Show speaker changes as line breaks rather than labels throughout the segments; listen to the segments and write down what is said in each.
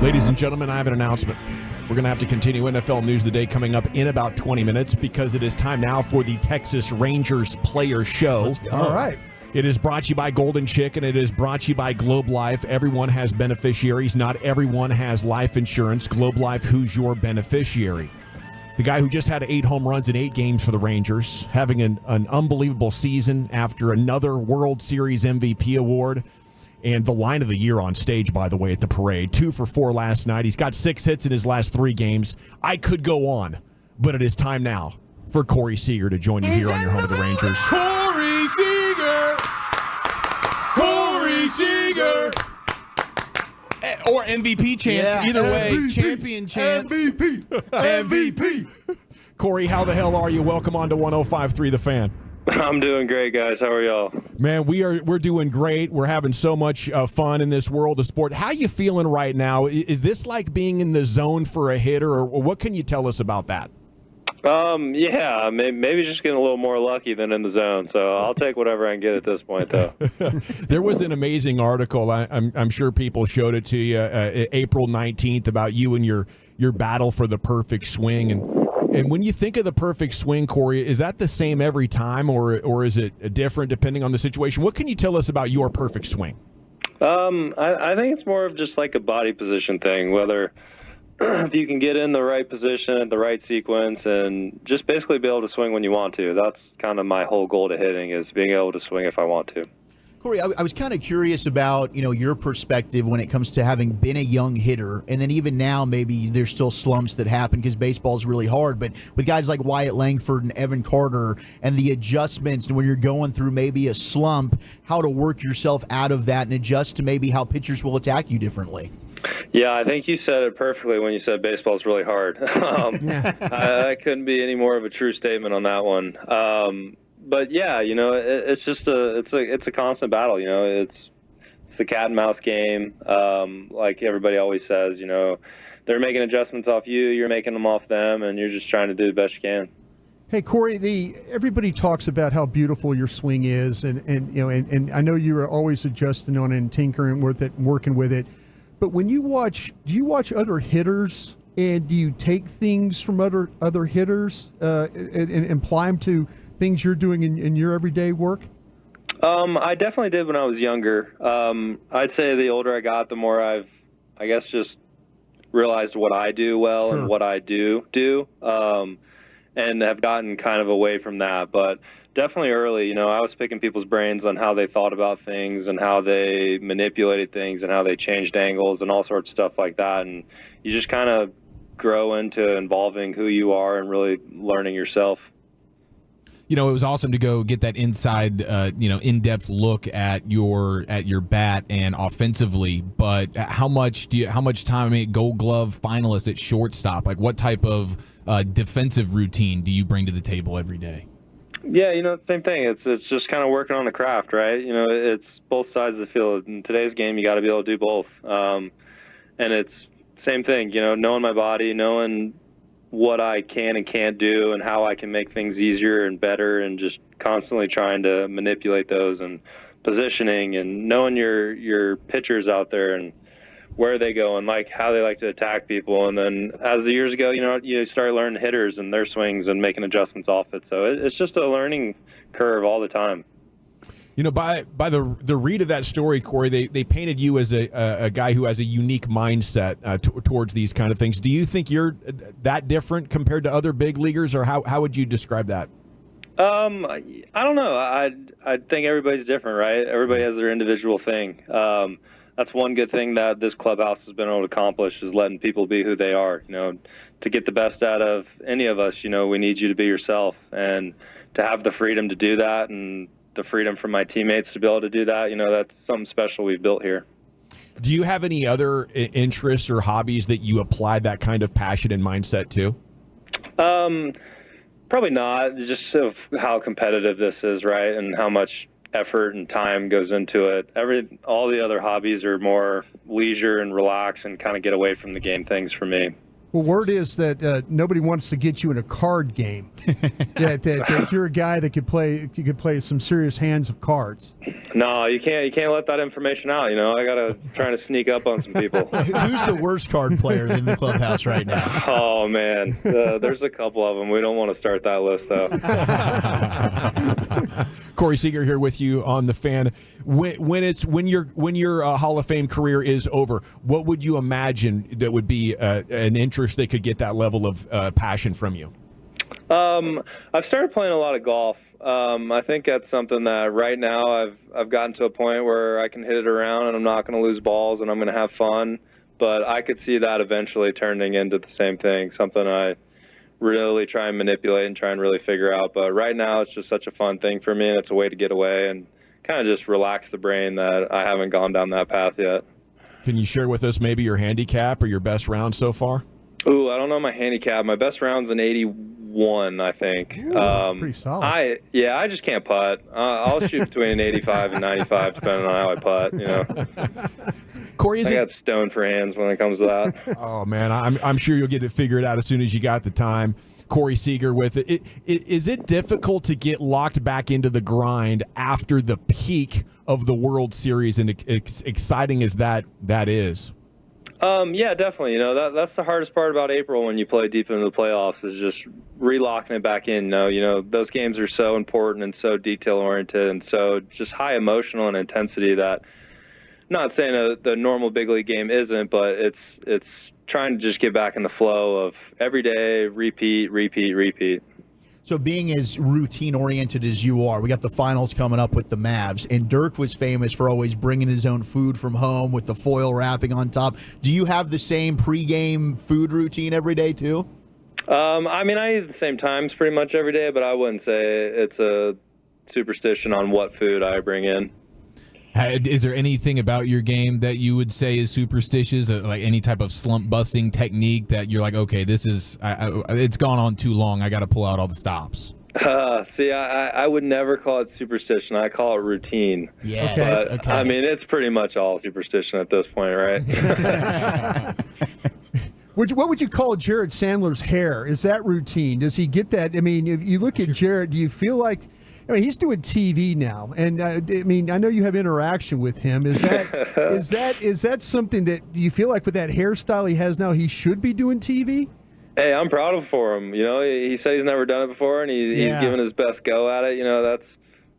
Ladies and gentlemen, I have an announcement. We're going to have to continue NFL News of the Day coming up in about 20 minutes because it is time now for the Texas Rangers Player Show.
All right.
It is brought to you by Golden Chicken. It is brought to you by Globe Life. Everyone has beneficiaries. Not everyone has life insurance. Globe Life, who's your beneficiary? The guy who just had 8 home runs in 8 games for the Rangers, having an unbelievable season after another World Series MVP award. And the line of the year on stage, by the way, at the parade. 2 for 4 last night. He's got 6 hits in his last 3 games. I could go on, but it is time now for Corey Seager to join you here on your home of the Rangers.
Corey Seager! Corey Seager! Or MVP chance. Either way,
MVP,
champion chance.
MVP. MVP.
Corey, how the hell are you? Welcome on to 105.3 The Fan.
I'm doing great, guys. How are y'all?
Man, we're doing great. We're having so much fun in this world of sport. How you feeling right now? Is this like being in the zone for a hitter, or what can you tell us about that?
Yeah, maybe just getting a little more lucky than in the zone. So I'll take whatever I can get at this point, though.
There was an amazing article. I'm sure people showed it to you April 19th about you and your battle for the perfect swing. And when you think of the perfect swing, Corey, is that the same every time, or is it different depending on the situation? What can you tell us about your perfect swing?
I think it's more of just like a body position thing, whether if you can get in the right position, the right sequence, and just basically be able to swing when you want to. That's kind of my whole goal to hitting, is being able to swing if I want to.
Corey, I was kind of curious about, your perspective when it comes to having been a young hitter, and then even now maybe there's still slumps that happen because baseball's really hard, but with guys like Wyatt Langford and Evan Carter and the adjustments, and when you're going through maybe a slump, how to work yourself out of that and adjust to maybe how pitchers will attack you differently.
Yeah, I think you said it perfectly when you said baseball's really hard. I couldn't be any more of a true statement on that one. But yeah, it's just it's a constant battle. It's the cat and mouse game. Like everybody always says, they're making adjustments off you, you're making them off them, and you're just trying to do the best you can.
Hey, Corey, everybody talks about how beautiful your swing is, and I know you are always adjusting on it and tinkering with it and working with it. But when do you watch other hitters, and do you take things from other hitters and apply them to things you're doing in your everyday work?
I definitely did when I was younger. I'd say the older I got, the more I've, I guess, just realized what I do well and what I do, and have gotten kind of away from that. But definitely early, I was picking people's brains on how they thought about things and how they manipulated things and how they changed angles and all sorts of stuff like that. And you just kind of grow into involving who you are and really learning yourself.
It was awesome to go get that inside, in-depth look at your bat and offensively. But how much time? Gold Glove finalist at shortstop. Like, what type of defensive routine do you bring to the table every day?
Yeah, same thing. It's just kind of working on the craft, right? It's both sides of the field. In today's game, you got to be able to do both. And it's same thing. Knowing my body, knowing what I can and can't do and how I can make things easier and better, and just constantly trying to manipulate those, and positioning, and knowing your pitchers out there and where they go and like how they like to attack people. And then as the years go, you start learning hitters and their swings and making adjustments off it. So it's just a learning curve all the time.
By the read of that story, Corey, they painted you as a guy who has a unique mindset towards these kind of things. Do you think you're that different compared to other big leaguers, or how would you describe that?
I don't know. I think everybody's different, right? Everybody has their individual thing. That's one good thing that this clubhouse has been able to accomplish, is letting people be who they are. To get the best out of any of us, we need you to be yourself, and to have the freedom to do that, and the freedom from my teammates to be able to do that, that's something special we've built here.
Do you have any other interests or hobbies that you apply that kind of passion and mindset to?
Probably not, just of how competitive this is, right, and how much effort and time goes into it. All the other hobbies are more leisure and relax and kind of get away from the game things for me.
Well, word is that nobody wants to get you in a card game. that you're a guy that could play some serious hands of cards.
No, you can't let that information out. I gotta try to sneak up on some people.
Who's the worst card player in the clubhouse right now?
Oh man, there's a couple of them. We don't want to start that list though.
Corey Seager here with you on the Fan. When your Hall of Fame career is over, what would you imagine that would be an interest that could get that level of passion from you?
I've started playing a lot of golf. I think that's something that right now I've gotten to a point where I can hit it around and I'm not going to lose balls and I'm going to have fun. But I could see that eventually turning into the same thing, something I really try and manipulate and try and really figure out. But right now it's just such a fun thing for me, and it's a way to get away and kind of just relax the brain that I haven't gone down that path yet.
Can you share with us maybe your handicap or your best round so far?
Ooh, I don't know my handicap. My best round's an 81, I think.
Ooh, pretty solid.
I just can't putt. I'll shoot between 85 and 95, depending on how I putt.
Corey,
I got stoned for hands when it comes to that.
Oh man, I'm sure you'll get it figured out as soon as you got the time. Corey Seager with it. Is it difficult to get locked back into the grind after the peak of the World Series, and exciting as that is?
Yeah, definitely. That's the hardest part about April when you play deep into the playoffs, is just relocking it back in. Those games are so important and so detail-oriented and so just high emotional and intensity that, not saying the normal big league game isn't, but it's trying to just get back in the flow of every day, repeat.
So being as routine-oriented as you are, we got the finals coming up with the Mavs, and Dirk was famous for always bringing his own food from home with the foil wrapping on top. Do you have the same pregame food routine every day too?
I eat the same times pretty much every day, but I wouldn't say it's a superstition on what food I bring in.
Is there anything about your game that you would say is superstitious, like any type of slump busting technique that you're like, okay, this is it's gone on too long, I got to pull out all the stops?
See, I would never call it superstition. I call it routine.
Yes.
But,
Okay.
it's pretty much all superstition at this point, right?
What would you call Jared Sandler's hair? Is that routine? Does he get that? If you look at Jared, do you feel like, he's doing TV now, and I know you have interaction with him. Is that something that you feel like with that hairstyle he has now, he should be doing TV?
Hey, I'm proud of him for him. He said he's never done it before, and he's given his best go at it.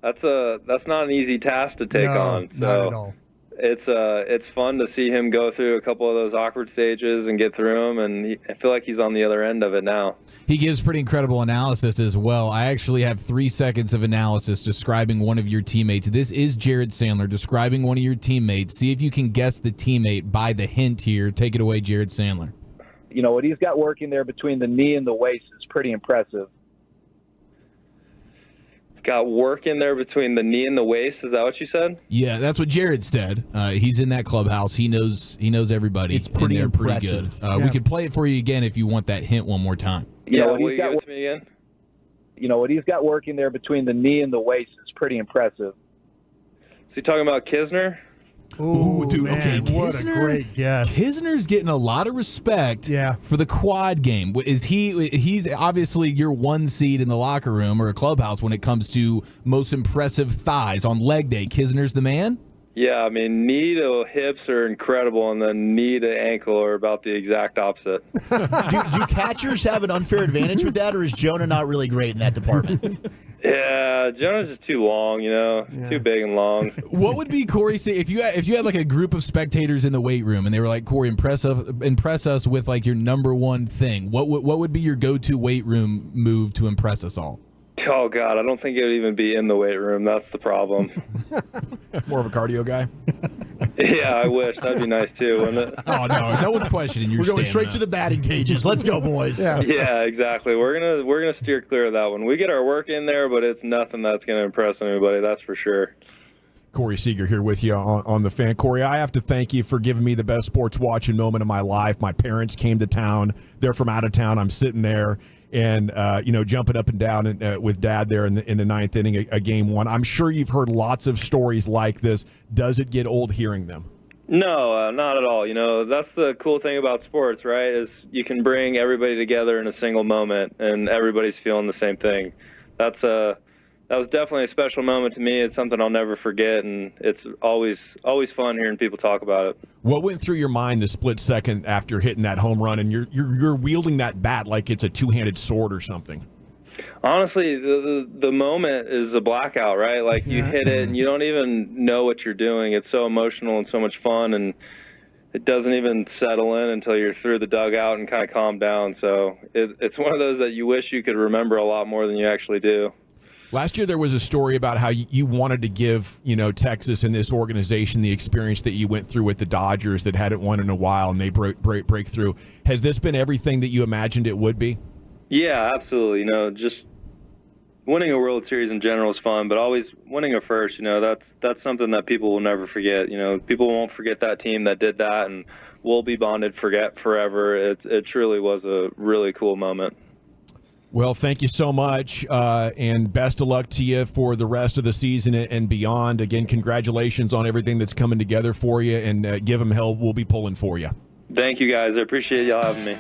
That's not an easy task to take on. So
not at all.
It's fun to see him go through a couple of those awkward stages and get through them, and I feel like he's on the other end of it now.
He gives pretty incredible analysis as well. I actually have 3 seconds of analysis describing one of your teammates. This is Jared Sandler describing one of your teammates. See if you can guess the teammate by the hint here. Take it away, Jared Sandler.
What he's got working there between the knee and the waist is pretty impressive.
Got work in there between the knee and the waist. Is that what you said?
Yeah, that's what Jared said. He's in that clubhouse. He knows everybody.
It's pretty
impressive.
Pretty good.
We can play it for you again if you want that hint one more time.
Will you give it to me again?
What he's got working there between the knee and the waist is pretty impressive.
Is he talking about Kisner?
Ooh,
dude,
man,
okay,
what a great guess.
Kisner's getting a lot of respect for the quad game. He's obviously your one seed in the locker room or a clubhouse when it comes to most impressive thighs on leg day. Kisner's the man?
Yeah, knee to hips are incredible, and then knee to ankle are about the exact opposite.
Do catchers have an unfair advantage with that, or is Jonah not really great in that department?
Yeah, Jonah's just too long, too big and long.
What would be Corey say if you had like a group of spectators in the weight room and they were like, Corey, impress us with like your number one thing? What would be your go-to weight room move to impress us all?
Oh God, I don't think it would even be in the weight room. That's the problem.
More of a cardio guy?
Yeah, I wish. That'd be nice too, wouldn't it?
Oh no one's questioning your
We're going straight
stamina.
to the batting cages. Let's go, boys.
Yeah, exactly. We're gonna steer clear of that one. We get our work in there, but it's nothing that's gonna impress anybody. That's for sure.
Corey Seager here with you on the Fan. Corey, I have to thank you for giving me the best sports watching moment of my life. My parents came to town. They're from out of town. I'm sitting there and jumping up and down with Dad there in the ninth inning of game one. I'm sure you've heard lots of stories like this. Does it get old hearing them?
No, not at all. You know, that's the cool thing about sports, right? Is you can bring everybody together in a single moment, and everybody's feeling the same thing. That was definitely a special moment to me. It's something I'll never forget, and it's always fun hearing people talk about it.
What went through your mind the split second after hitting that home run, and you're wielding that bat like it's a two-handed sword or something?
Honestly, the moment is a blackout, right? Like you hit it and you don't even know what you're doing. It's so emotional and so much fun, and it doesn't even settle in until you're through the dugout and kind of calm down. So it's one of those that you wish you could remember a lot more than you actually do.
Last year there was a story about how you wanted to give, Texas and this organization the experience that you went through with the Dodgers that hadn't won in a while, and they break through. Has this been everything that you imagined it would be?
Yeah, absolutely. Just winning a World Series in general is fun, but always winning a first, that's something that people will never forget. People won't forget that team that did that, and we'll be bonded forever. It truly was a really cool moment.
Well, thank you so much, and best of luck to you for the rest of the season and beyond. Again, congratulations on everything that's coming together for you, and give them hell. We'll be pulling for you.
Thank you, guys. I appreciate y'all having me.